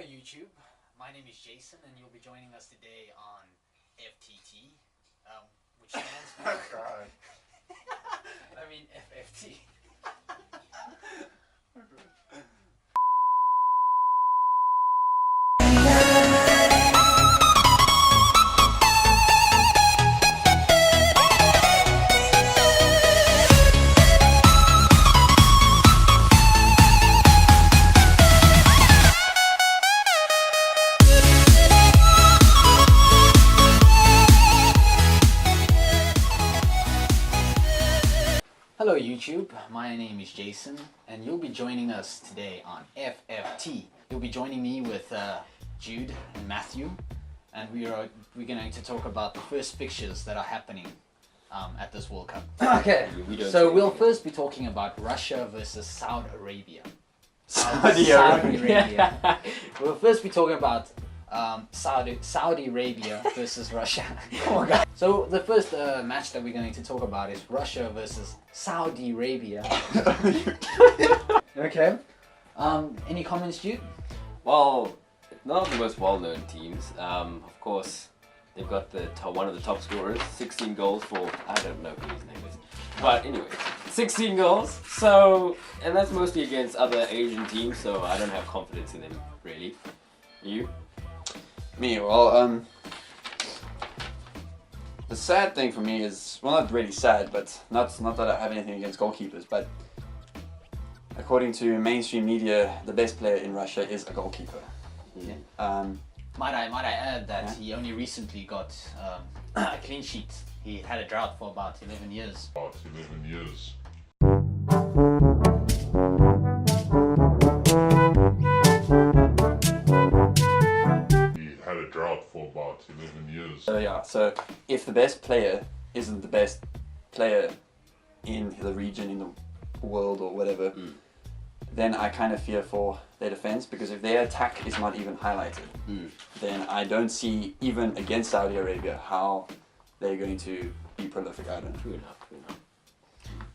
YouTube, my name is Jason and you'll be joining us today on FTT, which stands for... I mean FFT. Hello YouTube, my name is Jason and you'll be joining us today on FFT. You'll be joining me with Jude and Matthew, and we're going to talk about the first fixtures that are happening at this World Cup. Okay, so we'll first be talking about Russia versus Saudi Arabia. Saudi Arabia. We'll first be talking about Saudi Arabia versus Russia. Oh my God. So the first match that we're going to talk about is Russia versus Saudi Arabia. Okay. Any comments, Jude? Well, not the most well-known teams. Of course, they've got one of the top scorers, 16 goals for, I don't know who his name is. But anyway, 16 goals. So, and that's mostly against other Asian teams, so I don't have confidence in them, really. You? Me, well, the sad thing for me is, well, not really sad, but not that I have anything against goalkeepers, but according to mainstream media, the best player in Russia is a goalkeeper. Yeah. Might I add that he only recently got a clean sheet. He had a drought for about 11 years. About 11 years. For about 11 years. So yeah, so if the best player isn't the best player in the region, in the world or whatever, then I kind of fear for their defense, because if their attack is not even highlighted, then I don't see, even against Saudi Arabia, how they're going to be prolific. I don't know. True enough, true enough.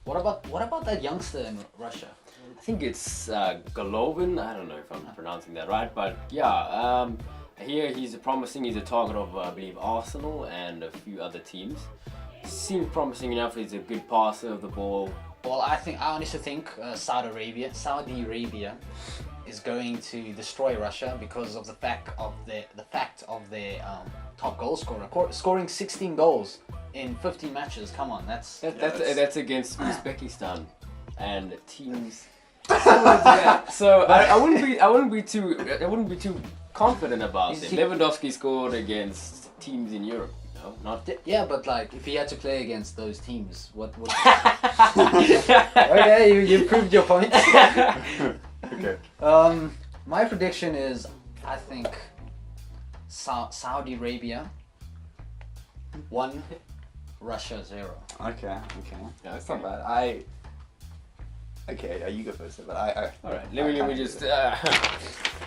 What about that youngster in Russia? I think it's Golovin. I don't know if I'm pronouncing that right, but yeah. Here he's promising. He's a target of, I believe, Arsenal and a few other teams. Seems promising enough. He's a good passer of the ball. Well, I honestly think Saudi Arabia is going to destroy Russia because of the fact of their top goal scorer scoring 16 goals in 15 matches. Come on, that's against Uzbekistan and teams. So I wouldn't be too confident about him. Lewandowski scored against teams in Europe, not... Yeah, but like, if he had to play against those teams, what would... Okay, you proved your point. Okay. My prediction is, I think, Saudi Arabia 1, Russia 0. Okay. Yeah, that's not bad. Okay, yeah, you go first, but Alright, let me just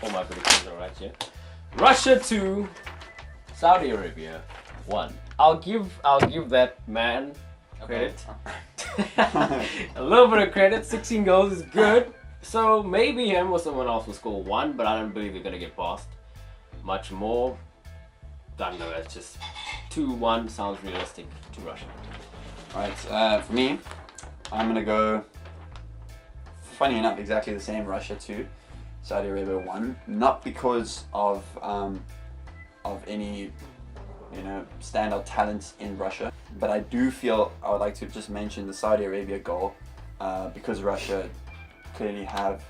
all my predictions are right here. Russia 2, Saudi Arabia 1. I'll give that man credit. A little bit of credit. 16 goals is good. So maybe him or someone else will score 1, but I don't believe they're gonna get past much more. I don't know, that's just 2-1 sounds realistic to Russia. Alright, for me, I'm gonna go, funny enough, exactly the same. Russia 2, Saudi Arabia 1. Not because of any, standout talents in Russia, but I do feel I would like to just mention the Saudi Arabia goal, because Russia clearly have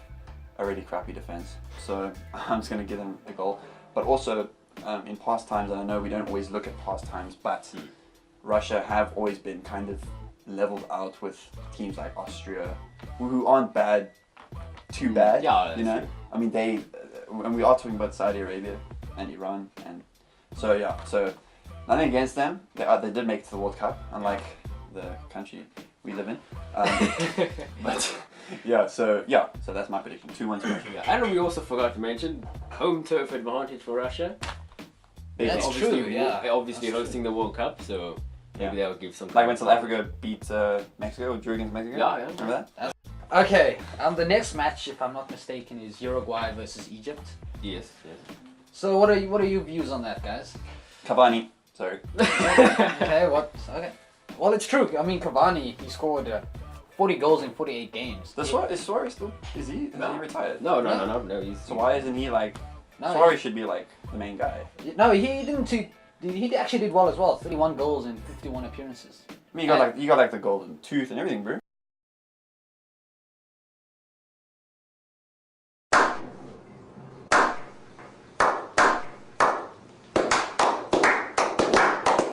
a really crappy defense. So I'm just gonna give them the goal. But also, in past times, and I know we don't always look at past times, but Russia have always been kind of leveled out with teams like Austria, who aren't too bad. Yeah, I mean, and we are talking about Saudi Arabia and Iran, and so nothing against them. They did make it to the World Cup, unlike the country we live in. But so that's my prediction. 2-1 to Russia. Yeah. And we also forgot to mention home turf advantage for Russia. That's true. Yeah. Obviously hosting the World Cup, so maybe that will give some. Like when South Africa beat Mexico, or drew against Mexico. Yeah. Remember that? Okay, the next match, if I'm not mistaken, is Uruguay versus Egypt. Yes. So what are your views on that, guys? Cavani. Sorry. Okay, what? Okay. Well, it's true. I mean, Cavani, he scored 40 goals in 48 games. Is Suarez still? Is he retired? No. He's So why isn't he like? No, Suarez should be like the main guy. No, he didn't. He actually did well as well. 31 goals in 51 appearances. I mean, you got like the golden tooth and everything, bro.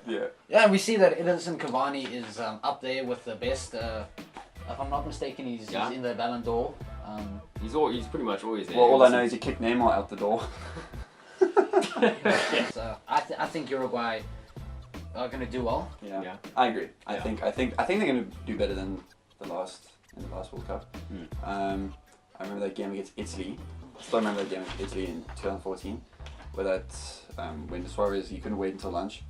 Yeah. Yeah, and we see that Edinson Cavani is up there with the best. If I'm not mistaken, he's in the Ballon d'Or. He's pretty much always there. Well, all I know is he kicked Neymar out the door. So I think Uruguay are gonna do well. Yeah. I agree. I think they're gonna do better than in the last World Cup. I remember that game against Italy. I still remember that game against Italy in 2014, where when Suarez he couldn't wait until lunch.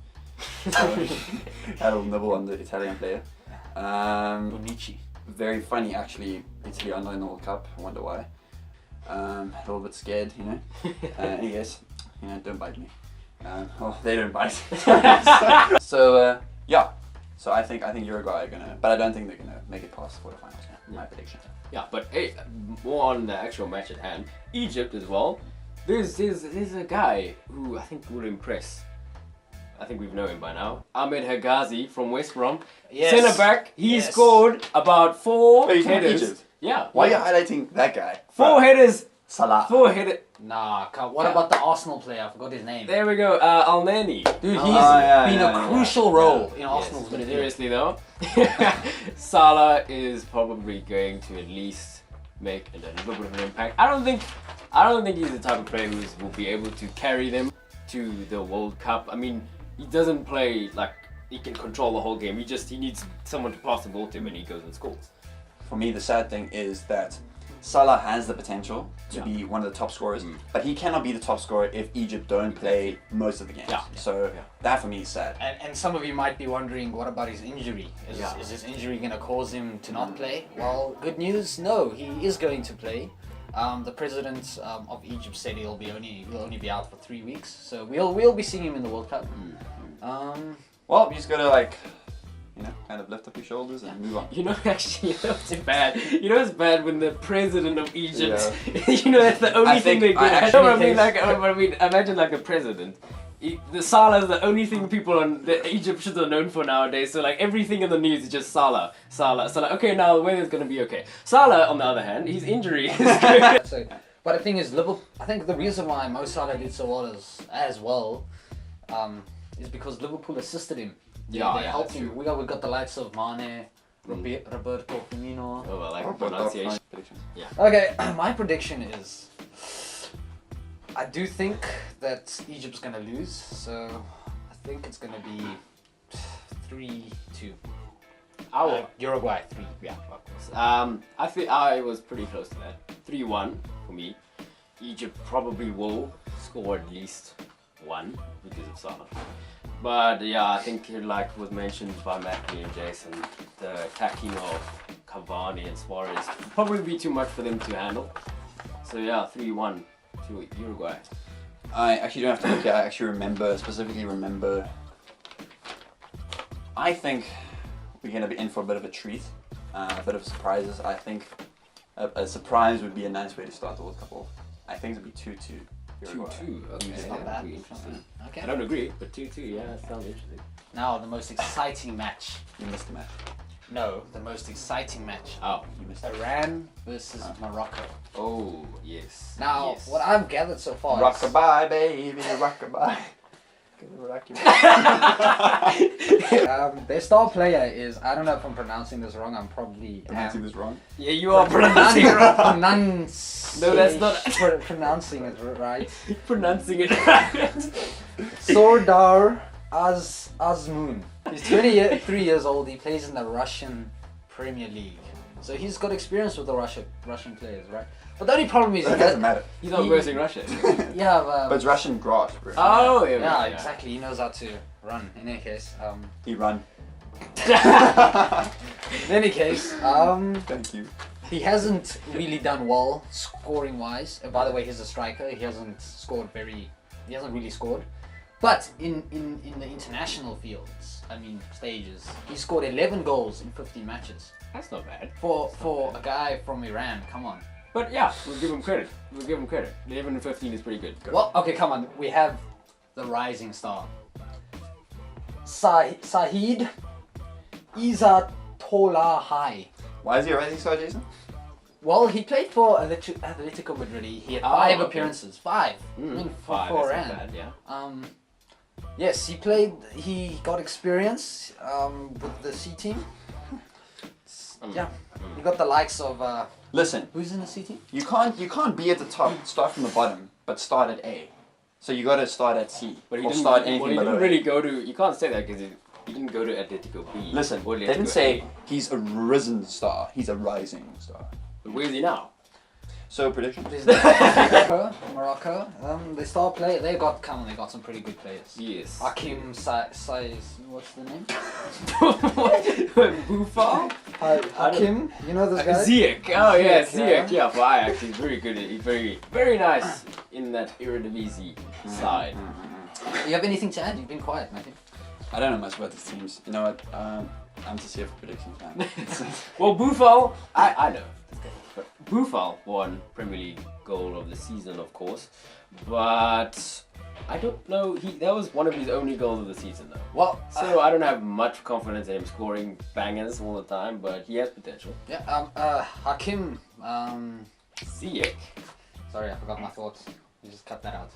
So had a little nibble on the Italian player. Bonici. Very funny actually. Italy are not in the World Cup. I wonder why. A little bit scared, you know. Anyways, don't bite me. Well, they don't bite. So yeah. So I think Uruguay are gonna, but I don't think they're gonna make it past the quarterfinals. My prediction. Yeah, but hey, more on the actual match at hand. Egypt as well. There's a guy who I think will impress. I think we've known him by now. Ahmed Hegazi from West Brom. Yes. Centre back. He Yes. scored about 4 Wait, he's from headers. Egypt? Yeah. Why are you highlighting that guy? 4 headers. Salah. 4 headers. Nah, what about the Arsenal player? I forgot his name. There we go. Al-Nani. Dude, he's yeah, been yeah, a crucial role in Yes, Arsenal's but midfield. seriously though, Salah is probably going to at least make a little bit of an impact. I don't think he's the type of player who will be able to carry them to the World Cup. I mean, he doesn't play like he can control the whole game. He needs someone to pass the ball to him, and he goes and scores. For me, the sad thing is that Salah has the potential to be one of the top scorers, but he cannot be the top scorer if Egypt don't play most of the games. So that for me is sad. And some of you might be wondering, what about his injury? Is his injury going to cause him to not play? Well, good news, no, he is going to play. The president of Egypt said he'll only be out for 3 weeks, so we'll be seeing him in the World Cup. Well, you just gotta kind of lift up your shoulders and move on. Actually, it's bad. It's bad when the president of Egypt. That's the only thing they get. Imagine like the president. The Salah is the only thing people on the Egyptians are known for nowadays. So like everything in the news is just Salah. Okay, now the weather's gonna be okay. Salah, on the other hand, his injury is good. But the thing is, Liverpool. I think the reason why Mo Salah did so well as well is because Liverpool assisted him. They helped him. We got the likes of Mane, Roberto Firmino. Oh, I like the pronunciation. Yeah. Okay, my prediction is I do think that Egypt's gonna lose, so I think it's gonna be 3-2. Uruguay 3. Yeah, of course. I think I was pretty close to that. 3-1 for me. Egypt probably will score at least 1 because of Salah. But yeah, I think like was mentioned by Matthew and Jason, the attacking of Cavani and Suarez will probably be too much for them to handle. So yeah, 3-1 to Uruguay. I actually don't have to look at. I actually specifically remember. I think we're gonna be in for a bit of a treat, a bit of surprises. I think a surprise would be a nice way to start the World Cup off. I think it'd be 2-2. 2-2. Okay, It's not that'd bad. be interesting. Okay. I don't agree, but 2-2. Yeah, that sounds interesting. Now the most exciting match. You missed the match. No, the most exciting match. Oh, You missed it. Iran versus Morocco. oh yes. Now, yes. what I've gathered so far is Rockabye, baby, rockabye. their star player is, I don't know if I'm pronouncing this wrong, I'm probably Pronouncing this wrong. Yeah, you are pronouncing it wrong. No, that's not- pronouncing it right. Pronouncing it right. Sordar Azmoun. He's 23 years old. He plays in the Russian Premier League. So he's got experience with the Russian players, right? But the only problem is It doesn't matter. He's not versing Russia. Yeah, But it's Russian grass, bro. Oh, yeah, exactly. He knows how to run. In any case, He run. in any case, Thank you. He hasn't really done well scoring wise. And by the way, he's a striker. He hasn't really scored. But in the international fields, I mean stages, he scored 11 goals in 15 matches. That's not bad. For a guy from Iran, come on. But yeah, we'll give him credit. 11 and 15 is pretty good. Well, okay, come on. We have the rising star. Sahid Izzatollah. Why is he a rising star, Jason? Well, he played for Atletico Madrid. He had 5 appearances. 5. I mean, for that's not Iran. bad, yeah. Yes, he played. He got experience with the C team. Yeah, you got the likes of. Listen, Who's in the C team? you can't be at the top, start from the bottom, but start at A. So you got to start at C. But he or didn't, start well, anything he below didn't A. really go to. You can't say that because he didn't go to Atletico B. Listen, Or they Atletico didn't A. say he's a risen star. He's a rising star. But where is he now? So prediction? Morocco. They start play. They got some pretty good players. Yes. Hakim what's the name? Buffon? Hakim, you know this guy? Ziyech. Oh yeah, Ziyech, Ziyech. Yeah, for Ajax, he's very good. He's very nice in that Eredivisie side. You have anything to add? You've been quiet, Matthew. I don't know much about these teams. You know what? I'm just here for predictions, man. Well, Buffon, I know this guy, but Buffon won Premier League goal of the season, of course, but I don't know. That was one of his only goals of the season, though. Well, So I don't have much confidence in him scoring bangers all the time, but he has potential. yeah. Hakim. Ziyech. Sorry, I forgot my thoughts. You just cut that out.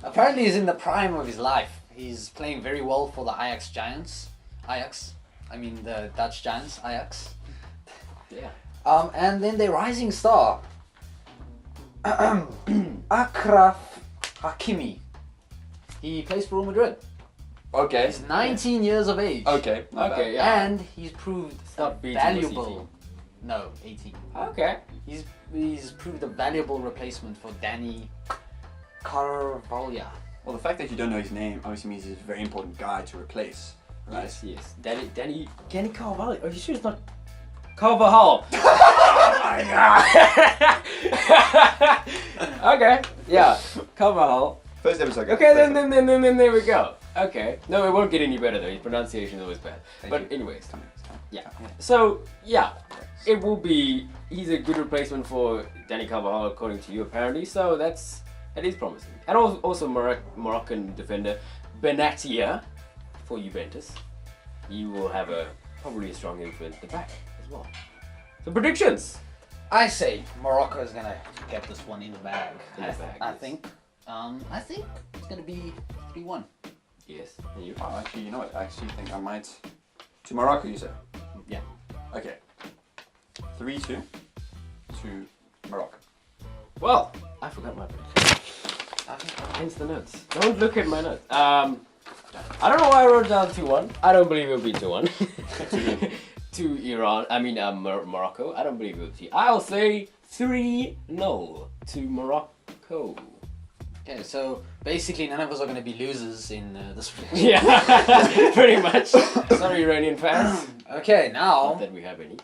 Apparently, he's in the prime of his life. He's playing very well for the Ajax Giants. I mean the Dutch Giants, Ajax. Yeah. And then the rising star, Achraf Hakimi. He plays for Real Madrid. Okay. He's 19 years of age. Okay. Not Okay, bad. yeah. And he's proved not a beating the valuable. CT. No, 18. Okay. He's proved a valuable replacement for Danny Carvalho. Well, the fact that you don't know his name obviously means he's a very important guy to replace, right? Yes. Danny Carvalho. Are you sure it's not Carvajal? Okay. Yeah. Carvajal. First episode. guys. Okay, First then there we go. Okay. No, it won't get any better though. His pronunciation is always bad. But anyways. It's coming. Yeah. So yeah, it will be. He's a good replacement for Danny Carvajal, according to you, apparently. So that is promising. And also Moroccan defender Benatia for Juventus. He will have probably a strong influence at the back as well. So predictions. I say Morocco is gonna get this one in the bag. In the bag, I yes. think. I think it's gonna be 3-1. Yes. And you? Oh, actually, you know what? I actually think I might. To Morocco, you said? Yeah. Okay. 3-2 to Morocco. Well, I forgot my prediction. Hence the notes. Don't look at my notes. I don't know why I wrote down 2-1. I don't believe it'll be 2-1. To Iran. I mean, Morocco. I don't believe it'll be. I'll say 3-0 to Morocco. Okay, so basically none of us are gonna be losers in this prediction. Yeah, pretty much. Sorry, Iranian fans. Okay, now Not that we have any.